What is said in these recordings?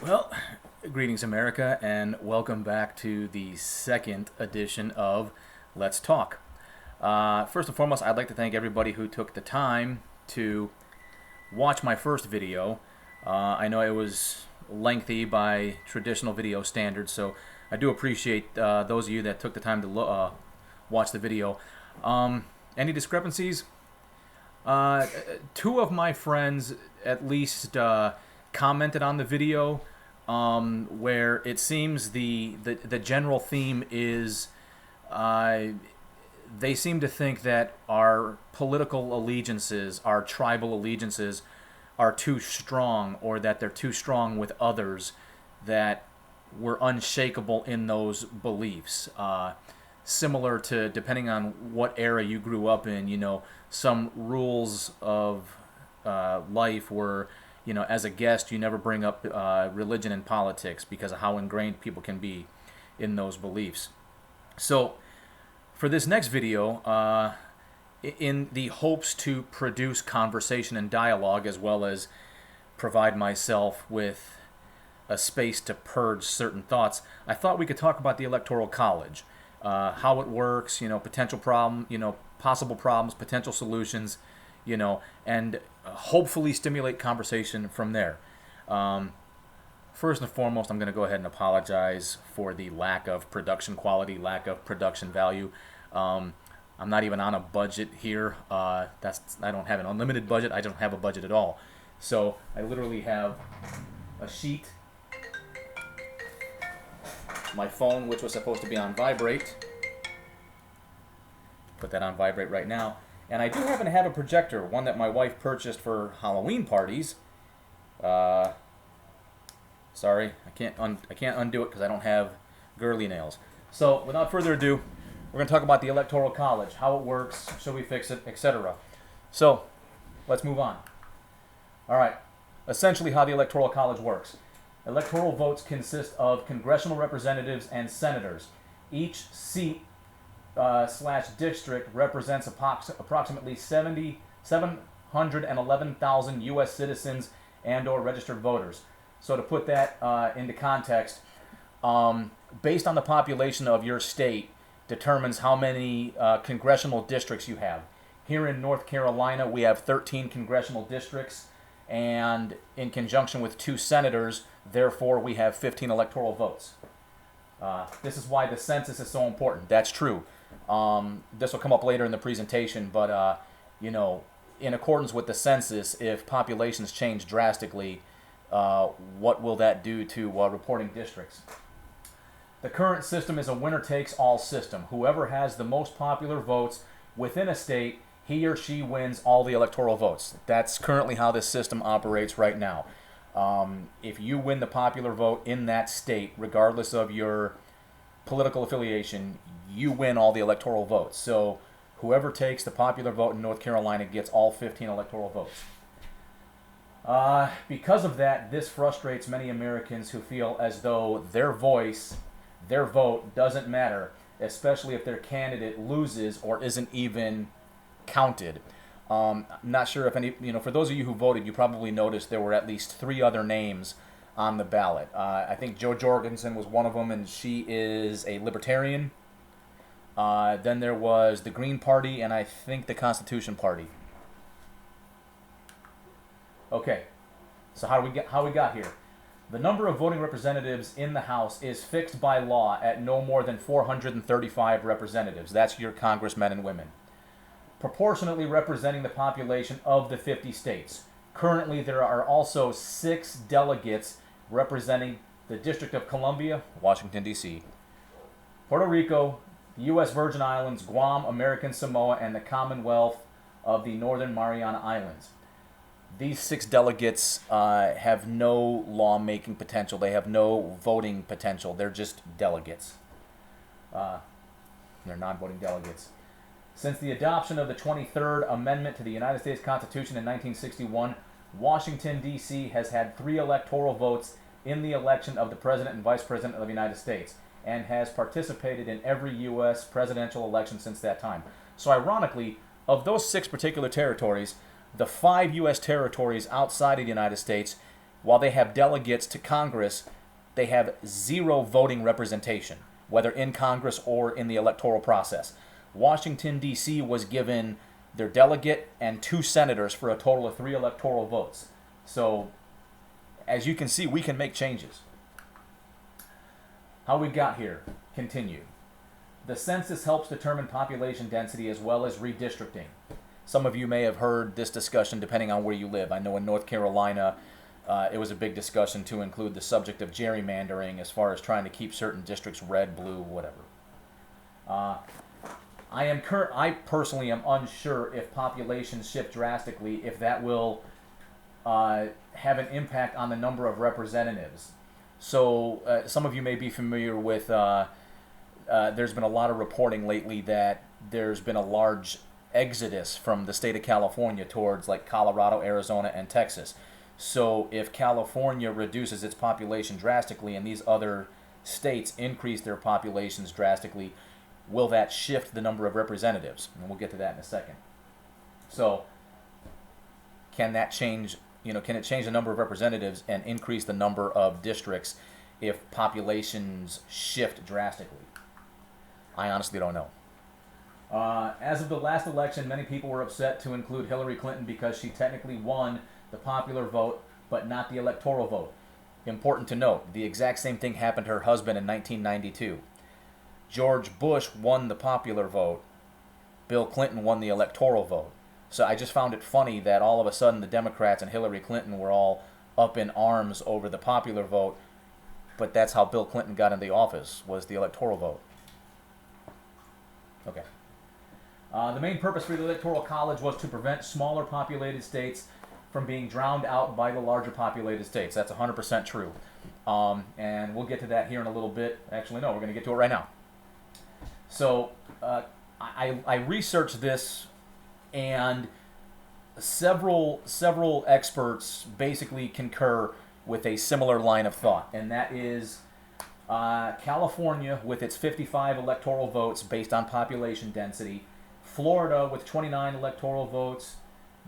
Well, greetings, America, and welcome back to the second edition of Let's Talk. First and foremost, I'd like to thank everybody who took the time to watch my first video. I know it was lengthy by traditional video standards, so I do appreciate those of you that took the time to watch the video. Any discrepancies? Two of my friends at least commented on the video where it seems the general theme is they seem to think that our political allegiances, our tribal allegiances, are too strong, or that they're too strong with others, that we're unshakable in those beliefs. Similar to, depending on what era you grew up in, some rules of life were, as a guest, you never bring up religion and politics because of how ingrained people can be in those beliefs. So, for this next video, in the hopes to produce conversation and dialogue, as well as provide myself with a space to purge certain thoughts, I thought we could talk about the Electoral College, how it works, potential problem, possible problems, potential solutions, and hopefully stimulate conversation from there. First and foremost, I'm going to go ahead and apologize for the lack of production quality, lack of production value. I'm not even on a budget here. I don't have an unlimited budget. I don't have a budget at all. So I literally have a sheet, my phone, which was supposed to be on vibrate. Put that on vibrate right now. And I do happen to have a projector, one that my wife purchased for Halloween parties. Sorry, I can't undo it because I don't have girly nails. So without further ado, we're going to talk about the Electoral College, how it works, should we fix it, etc. So let's move on. All right, essentially how the Electoral College works. Electoral votes consist of congressional representatives and senators. Each seat / district represents approximately 711,000 U.S. citizens and or registered voters. So to put that into context, based on the population of your state determines how many congressional districts you have. Here in North Carolina, we have 13 congressional districts, and in conjunction with 2 senators, therefore we have 15 electoral votes. This is why the census is so important. That's true. This will come up later in the presentation, but in accordance with the census, if populations change drastically, what will that do to reporting districts? The current system is a winner-takes-all system. Whoever has the most popular votes within a state, he or she wins all the electoral votes. That's currently how this system operates right now. If you win the popular vote in that state, regardless of your political affiliation, you win all the electoral votes. So whoever takes the popular vote in North Carolina gets all 15 electoral votes. Because of that, this frustrates many Americans who feel as though their vote doesn't matter, especially if their candidate loses or isn't even counted. Not sure if any, for those of you who voted, you probably noticed there were at least 3 other names on the ballot. I think Jo Jorgensen was one of them, and she is a libertarian. Then there was the Green Party, and I think the Constitution Party. Okay, so how we got here? The number of voting representatives in the House is fixed by law at no more than 435 representatives. That's your congressmen and women. Proportionately representing the population of the 50 states. Currently, there are also 6 delegates representing the District of Columbia, Washington, D.C., Puerto Rico, the U.S. Virgin Islands, Guam, American Samoa, and the Commonwealth of the Northern Mariana Islands. These 6 delegates have no lawmaking potential. They have no voting potential. They're just delegates. They're non-voting delegates. Since the adoption of the 23rd Amendment to the United States Constitution in 1961, Washington, D.C. has had 3 electoral votes in the election of the President and Vice President of the United States, and has participated in every U.S. presidential election since that time. So ironically, of those 6 particular territories, the 5 U.S. territories outside of the United States while they have delegates to Congress, they have zero voting representation, whether in Congress or in the electoral process. Washington, D.C. was given their delegate and 2 senators for a total of 3 electoral votes. So, as you can see, we can make changes. How we got here. Continue. The census helps determine population density as well as redistricting. Some of you may have heard this discussion depending on where you live. I know in North Carolina, it was a big discussion to include the subject of gerrymandering as far as trying to keep certain districts red, blue, whatever. I personally am unsure if populations shift drastically, if that will have an impact on the number of representatives. So some of you may be familiar with, there's been a lot of reporting lately that there's been a large exodus from the state of California towards like Colorado, Arizona, and Texas. So if California reduces its population drastically and these other states increase their populations drastically, will that shift the number of representatives? And we'll get to that in a second. So can that change, can it change the number of representatives and increase the number of districts if populations shift drastically? I honestly don't know. As of the last election, many people were upset to include Hillary Clinton because she technically won the popular vote, but not the electoral vote. Important to note, the exact same thing happened to her husband in 1992. George Bush won the popular vote. Bill Clinton won the electoral vote. So I just found it funny that all of a sudden the Democrats and Hillary Clinton were all up in arms over the popular vote, but that's how Bill Clinton got into the office, was the electoral vote. Okay. The main purpose for the Electoral College was to prevent smaller populated states from being drowned out by the larger populated states. That's 100% true. And we'll get to that here in a little bit. Actually, no, we're going to get to it right now. So I researched this, and several experts basically concur with a similar line of thought, and that is California with its 55 electoral votes based on population density, Florida with 29 electoral votes,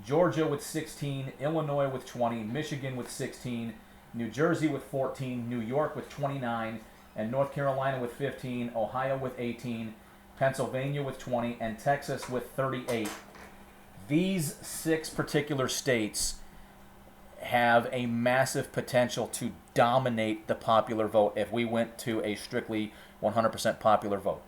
Georgia with 16, Illinois with 20, Michigan with 16, New Jersey with 14, New York with 29, and North Carolina with 15, Ohio with 18, Pennsylvania with 20, and Texas with 38. These 6 particular states have a massive potential to dominate the popular vote if we went to a strictly 100% popular vote.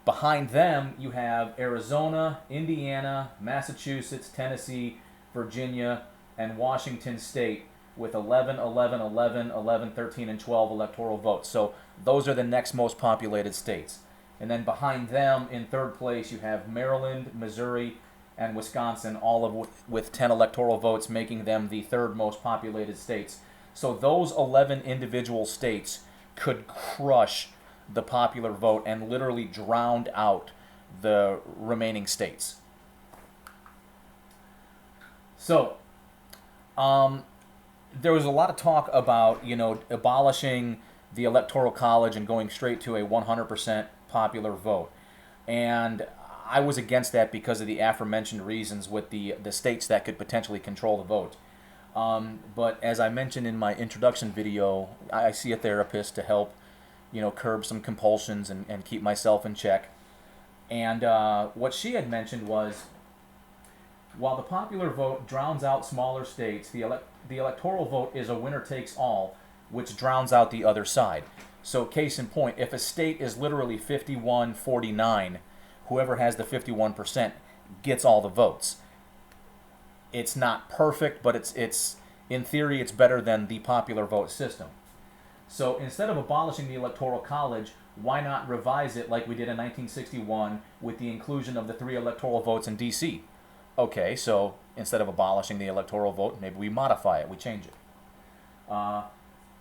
Behind them, you have Arizona, Indiana, Massachusetts, Tennessee, Virginia, and Washington State with 11, 11, 11, 11, 13, and 12 electoral votes. So those are the next most populated states. And then behind them, in third place, you have Maryland, Missouri, and Wisconsin, all of with 10 electoral votes, making them the third most populated states. So those 11 individual states could crush the popular vote and literally drown out the remaining states. So, there was a lot of talk about, abolishing the Electoral College and going straight to a 100% popular vote. And I was against that because of the aforementioned reasons with the states that could potentially control the vote. But as I mentioned in my introduction video, I see a therapist to help, curb some compulsions and keep myself in check. And what she had mentioned was, while the popular vote drowns out smaller states, the electoral vote is a winner-takes-all, which drowns out the other side. So case in point, if a state is literally 51-49, whoever has the 51% gets all the votes. It's not perfect, but it's in theory, it's better than the popular vote system. So instead of abolishing the Electoral College, why not revise it like we did in 1961 with the inclusion of the 3 electoral votes in D.C.? Okay, so instead of abolishing the electoral vote, maybe we modify it, we change it.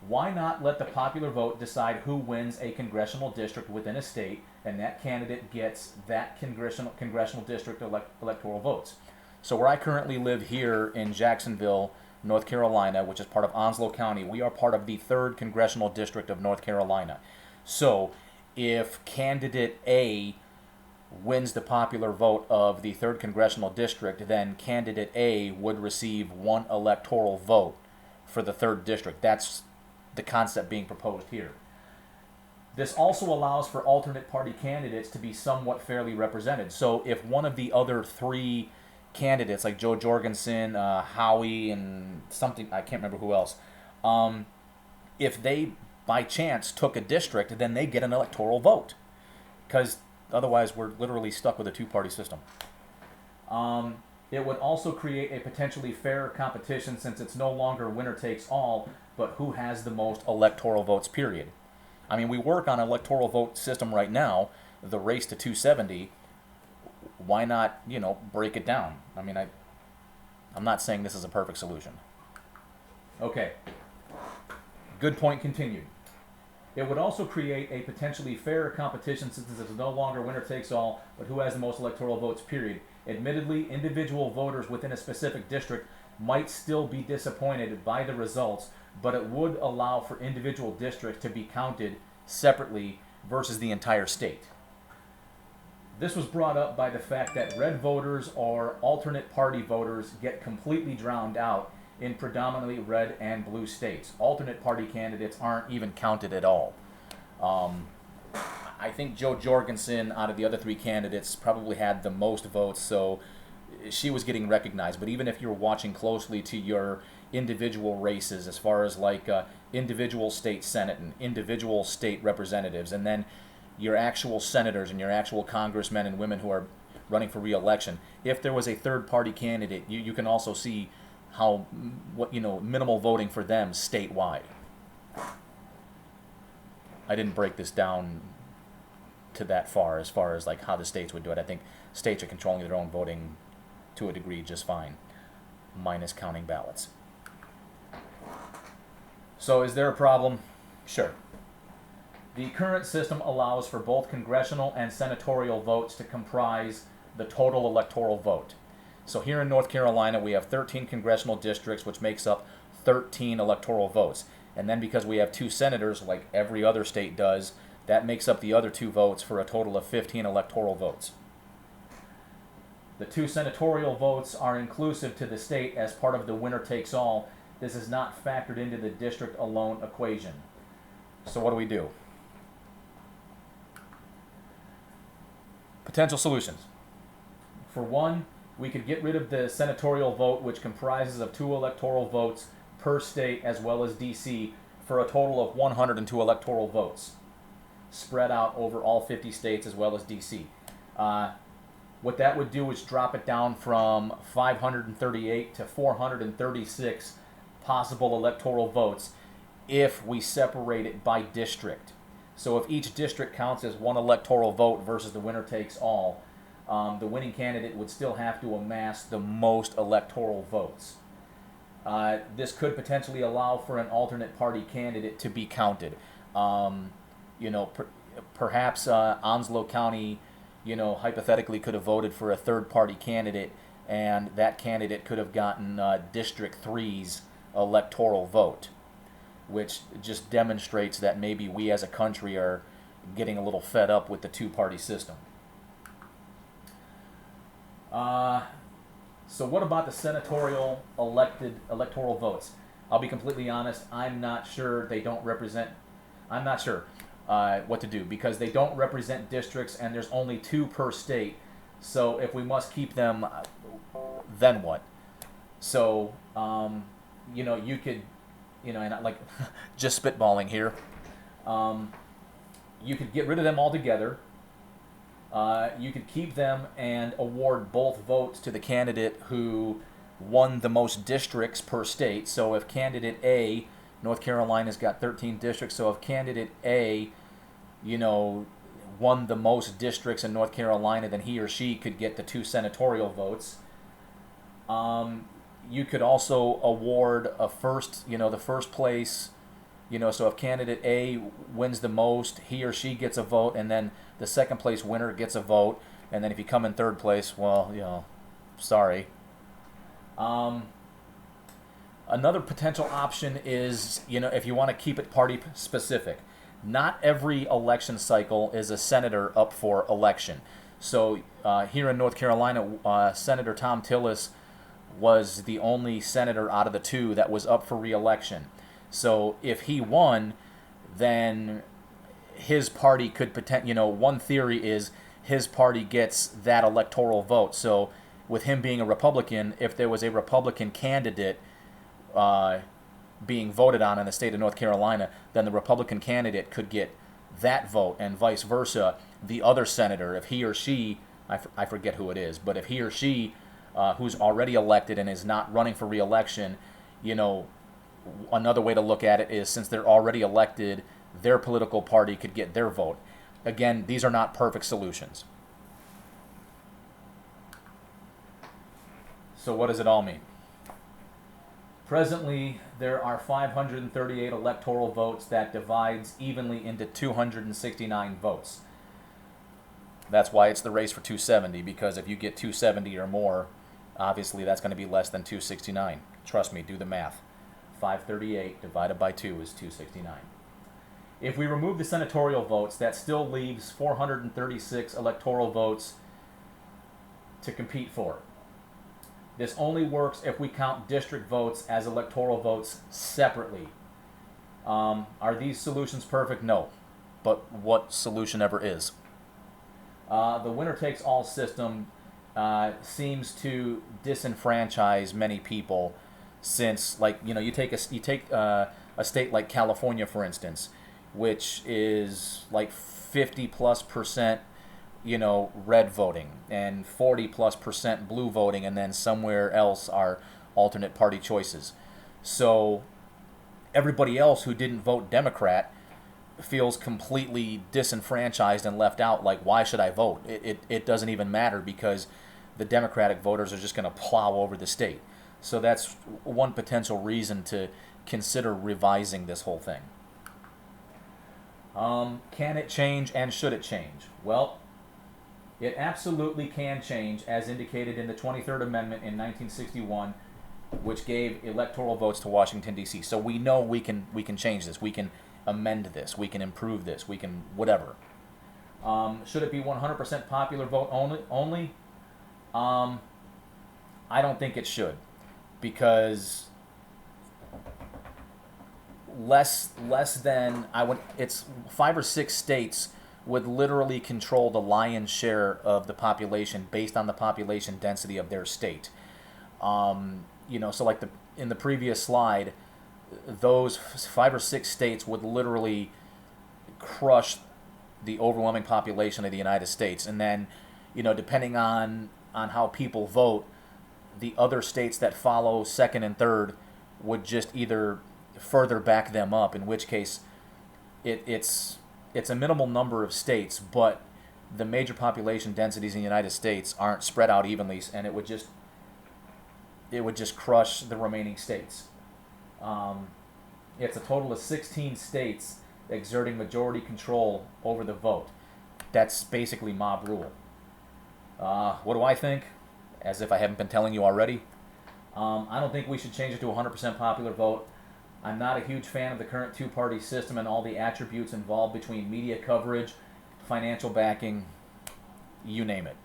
Why not let the popular vote decide who wins a congressional district within a state, and that candidate gets that congressional district electoral votes? So where I currently live here in Jacksonville, North Carolina, which is part of Onslow County, we are part of the 3rd Congressional District of North Carolina. So if candidate A wins the popular vote of the 3rd Congressional District, then candidate A would receive 1 electoral vote for the 3rd district. That's the concept being proposed here. This also allows for alternate party candidates to be somewhat fairly represented. So if one of the other 3 candidates, like Joe Jorgensen, Howie, and something, I can't remember who else, if they by chance took a district, then they get an electoral vote, because otherwise we're literally stuck with a 2-party system. It would also create a potentially fairer competition, since it's no longer winner takes all, but who has the most electoral votes, period. I mean, we work on an electoral vote system right now, the race to 270. Why not, break it down? I mean, I'm not saying this is a perfect solution. Okay. Good point continued. It would also create a potentially fairer competition, since it's no longer winner takes all, but who has the most electoral votes, period. Admittedly, individual voters within a specific district might still be disappointed by the results, but it would allow for individual districts to be counted separately versus the entire state. This was brought up by the fact that red voters or alternate party voters get completely drowned out in predominantly red and blue states. Alternate party candidates aren't even counted at all. I think Jo Jorgensen, out of the other 3 candidates, probably had the most votes, so she was getting recognized. But even if you're watching closely to your individual races, as far as like individual state senate and individual state representatives, and then your actual senators and your actual congressmen and women who are running for re-election, if there was a 3rd-party candidate, you can also see how minimal voting for them statewide. I didn't break this down to that far as like how the states would do it. I think states are controlling their own voting to a degree just fine, minus counting ballots. So is there a problem? Sure. The current system allows for both congressional and senatorial votes to comprise the total electoral vote. So here in North Carolina, we have 13 congressional districts, which makes up 13 electoral votes. And then because we have 2 senators, like every other state does, that makes up the other 2 votes for a total of 15 electoral votes. The 2 senatorial votes are inclusive to the state as part of the winner takes all. This is not factored into the district alone equation. So what do we do? Potential solutions. For one, we could get rid of the senatorial vote, which comprises of 2 electoral votes per state as well as D.C., for a total of 102 electoral votes, spread out over all 50 states as well as D.C. What that would do is drop it down from 538 to 436 possible electoral votes if we separate it by district. So if each district counts as 1 electoral vote versus the winner takes all, the winning candidate would still have to amass the most electoral votes. This could potentially allow for an alternate party candidate to be counted. Perhaps Onslow County, hypothetically could have voted for a 3rd-party candidate, and that candidate could have gotten District 3's electoral vote, which just demonstrates that maybe we as a country are getting a little fed up with the 2-party system. So what about the senatorial electoral votes? I'll be completely honest, I'm not sure what to do, because they don't represent districts and there's only 2 per state. So if we must keep them, then what? So, you could, and like just spitballing here, you could get rid of them altogether. You could keep them and award both votes to the candidate who won the most districts per state. So if candidate A, North Carolina's got 13 districts, so if candidate A, won the most districts in North Carolina, then he or she could get the 2 senatorial votes. You could also award the first place, so if candidate A wins the most, he or she gets a vote, and then the second place winner gets a vote, and then if you come in 3rd place, well, sorry. Another potential option is, if you want to keep it party specific. Not every election cycle is a senator up for election. So here in North Carolina, Senator Tom Tillis was the only senator out of the two that was up for re-election. So if he won, then his party could one theory is his party gets that electoral vote. So with him being a Republican, if there was a Republican candidate being voted on in the state of North Carolina, then the Republican candidate could get that vote, and vice versa. The other senator, if he or she, I forget who it is, but if he or she, who's already elected and is not running for re-election, another way to look at it is, since they're already elected, their political party could get their vote. Again, these are not perfect solutions. So what does it all mean? Presently, there are 538 electoral votes that divides evenly into 269 votes. That's why it's the race for 270, because if you get 270 or more, obviously that's going to be less than 269. Trust me, do the math. 538 divided by 2 is 269. If we remove the senatorial votes, that still leaves 436 electoral votes to compete for. This only works if we count district votes as electoral votes separately. Are these solutions perfect? No. But what solution ever is? The winner-takes-all system seems to disenfranchise many people, since, you take a state like California, for instance, which is like 50+% red voting and 40+% blue voting, and then somewhere else are alternate party choices. So everybody else who didn't vote Democrat feels completely disenfranchised and left out. Like, why should I vote? It doesn't even matter, because the Democratic voters are just going to plow over the state. So that's one potential reason to consider revising this whole thing. Can it change, and should it change? Well, it absolutely can change, as indicated in the 23rd Amendment in 1961, which gave electoral votes to Washington, D.C. So we know we can change this. We can amend this. We can improve this. We can whatever. Should it be 100% popular vote only? I don't think it should, because less than it's 5 or 6 states would literally control the lion's share of the population based on the population density of their state. So like in the previous slide, those 5 or 6 states would literally crush the overwhelming population of the United States. And then, depending on how people vote, the other states that follow second and third would just either further back them up, in which case it's a minimal number of states, but the major population densities in the United States aren't spread out evenly, and it would just crush the remaining states. It's a total of 16 states exerting majority control over the vote. That's basically mob rule. What do I think? As if I haven't been telling you already. I don't think we should change it to a 100% popular vote. I'm not a huge fan of the current two-party system and all the attributes involved between media coverage, financial backing, you name it.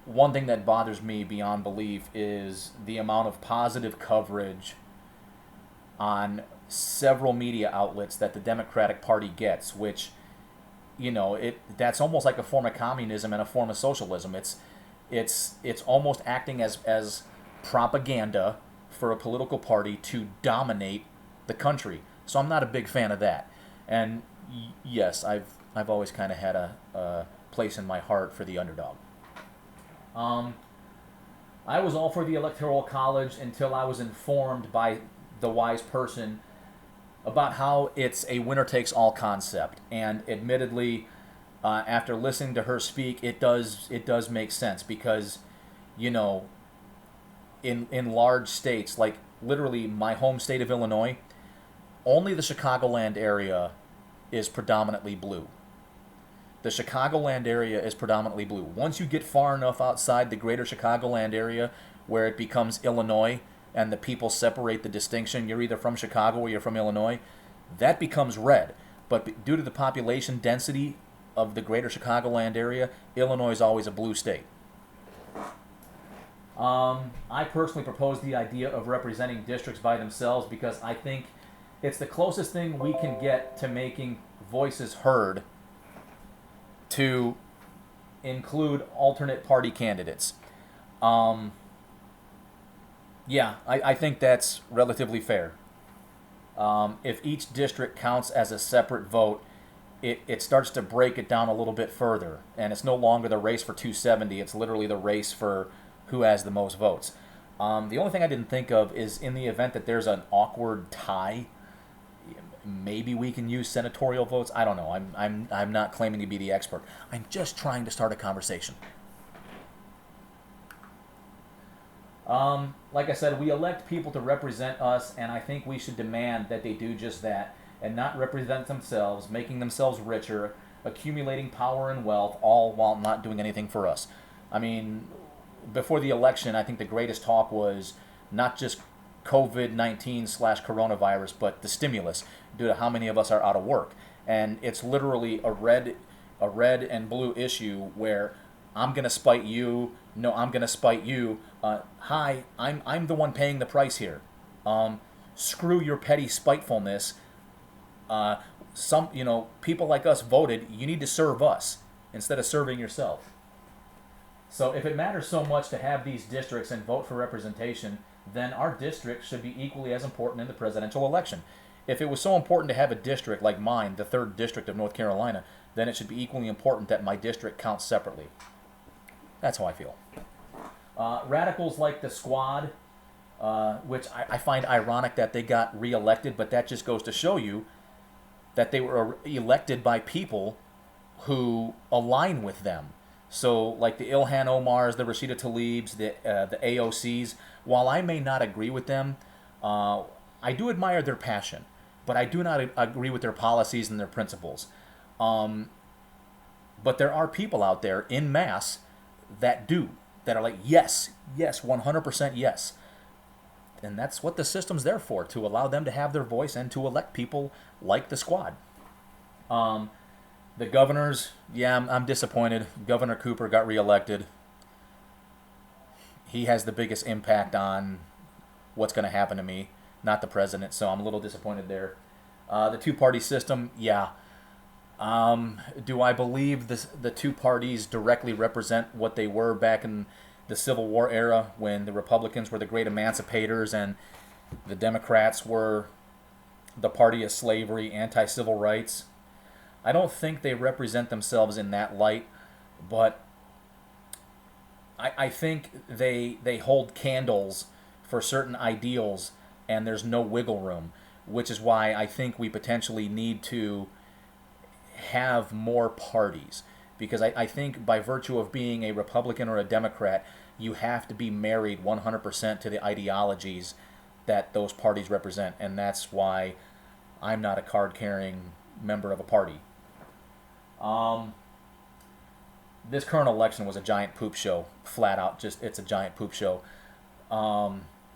One thing that bothers me beyond belief is the amount of positive coverage on several media outlets that the Democratic Party gets, which, that's almost like a form of communism and a form of socialism. It's almost acting as propaganda for a political party to dominate the country. So I'm not a big fan of that. And yes, I've always kind of had a place in my heart for the underdog. I was all for the Electoral College until I was informed by the wise person about how it's a winner-takes-all concept. And admittedly, after listening to her speak, it does make sense, because, in large states, like literally my home state of Illinois, only the Chicagoland area is predominantly blue. The Chicagoland area is predominantly blue. Once you get far enough outside the greater Chicagoland area where it becomes Illinois and the people separate the distinction, you're either from Chicago or you're from Illinois, that becomes red. But due to the population density of the greater Chicagoland area, Illinois is always a blue state. I personally propose the idea of representing districts by themselves because I think it's the closest thing we can get to making voices heard to include alternate party candidates. Um, I think that's relatively fair. If each district counts as a separate vote, it starts to break it down a little bit further. And it's no longer the race for 270, it's literally the race for who has the most votes. The only thing I didn't think of is in the event that there's an awkward tie, maybe we can use senatorial votes. I don't know. I'm not claiming to be the expert. I'm just trying to start a conversation. Like I said, we elect people to represent us, and I think we should demand that they do just that and not represent themselves, making themselves richer, accumulating power and wealth, all while not doing anything for us. I mean, before the election, I think the greatest talk was not just COVID-19 slash coronavirus, but the stimulus due to how many of us are out of work. And it's literally a red and blue issue where I'm gonna spite you. No, I'm gonna spite you. Hi, I'm the one paying the price here. Screw your petty spitefulness. Some people like us voted. You need to serve us instead of serving yourself. So if it matters so much to have these districts and vote for representation, then our district should be equally as important in the presidential election. If it was so important to have a district like mine, the 3rd District of North Carolina, then it should be equally important that my district counts separately. That's how I feel. Radicals like the Squad, which I find ironic that they got reelected, but that just goes to show you that they were elected by people who align with them. So, like the Ilhan Omars, the Rashida Tlaibs, the AOCs, while I may not agree with them, I do admire their passion, but I do not agree with their policies and their principles. But there are people out there in mass that are like, yes, 100% yes. And that's what the system's there for, to allow them to have their voice and to elect people like the Squad. The governors, I'm disappointed. Governor Cooper got reelected. He has the biggest impact on what's going to happen to me, not the president, so I'm a little disappointed there. The two-party system, do I believe the two parties directly represent what they were back in the Civil War era when the Republicans were the great emancipators and the Democrats were the party of slavery, anti-civil rights? I don't think they represent themselves in that light, but I think they hold candles for certain ideals and there's no wiggle room, which is why I think we potentially need to have more parties. Because I think by virtue of being a Republican or a Democrat, you have to be married 100% to the ideologies that those parties represent. And that's why I'm not a card-carrying member of a party. This current election was a giant poop show. Flat out, it's a giant poop show.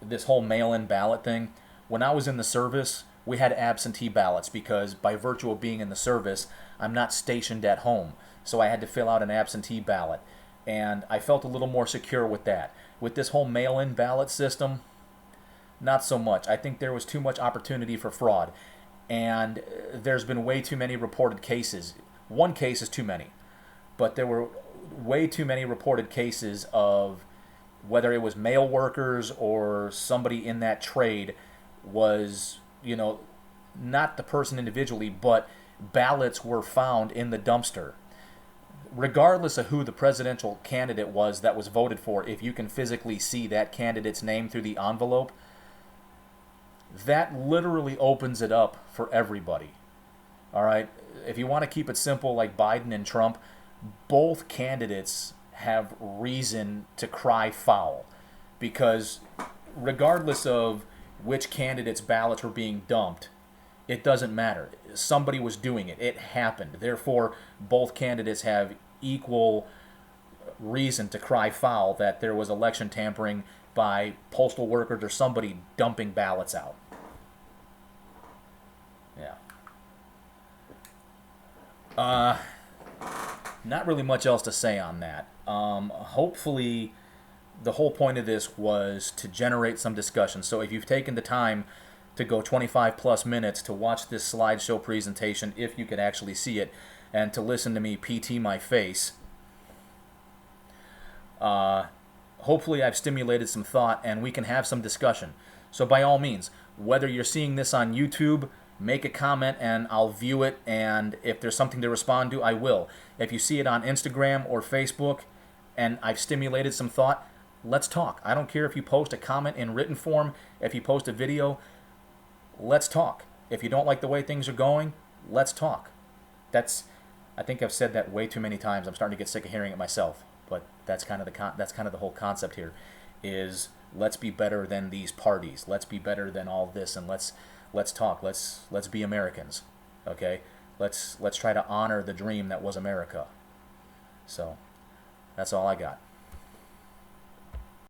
This whole mail-in ballot thing, when I was in the service, we had absentee ballots because by virtue of being in the service, I'm not stationed at home. So I had to fill out an absentee ballot. And I felt a little more secure with that. With this whole mail-in ballot system, not so much. I think there was too much opportunity for fraud. And there's been way too many reported cases. One case is too many. But there were way too many reported cases of whether it was mail workers or somebody in that trade was, not the person individually, but ballots were found in the dumpster. Regardless of who the presidential candidate was that was voted for, if you can physically see that candidate's name through the envelope, that literally opens it up for everybody. All right? If you want to keep it simple like Biden and Trump, both candidates have reason to cry foul because regardless of which candidate's ballots were being dumped, it doesn't matter. Somebody was doing it. It happened. Therefore, both candidates have equal reason to cry foul that there was election tampering by postal workers or somebody dumping ballots out. Not really much else to say on that. Hopefully the whole point of this was to generate some discussion. So if you've taken the time to go 25 plus minutes to watch this slideshow presentation, if you could actually see it, and to listen to me PT my face, hopefully I've stimulated some thought and we can have some discussion. So by all means, whether you're seeing this on YouTube, make a comment and I'll view it, and if there's something to respond to, I will. If you see it on Instagram or Facebook and I've stimulated some thought, let's talk. I don't care if you post a comment in written form, if you post a video, let's talk. If you don't like the way things are going, let's talk. I think I've said that way too many times. I'm starting to get sick of hearing it myself. But that's kind of the whole concept here, is let's be better than these parties. Let's be better than all this, and let's talk. Let's be Americans. Okay? Let's try to honor the dream that was America. So that's all I got.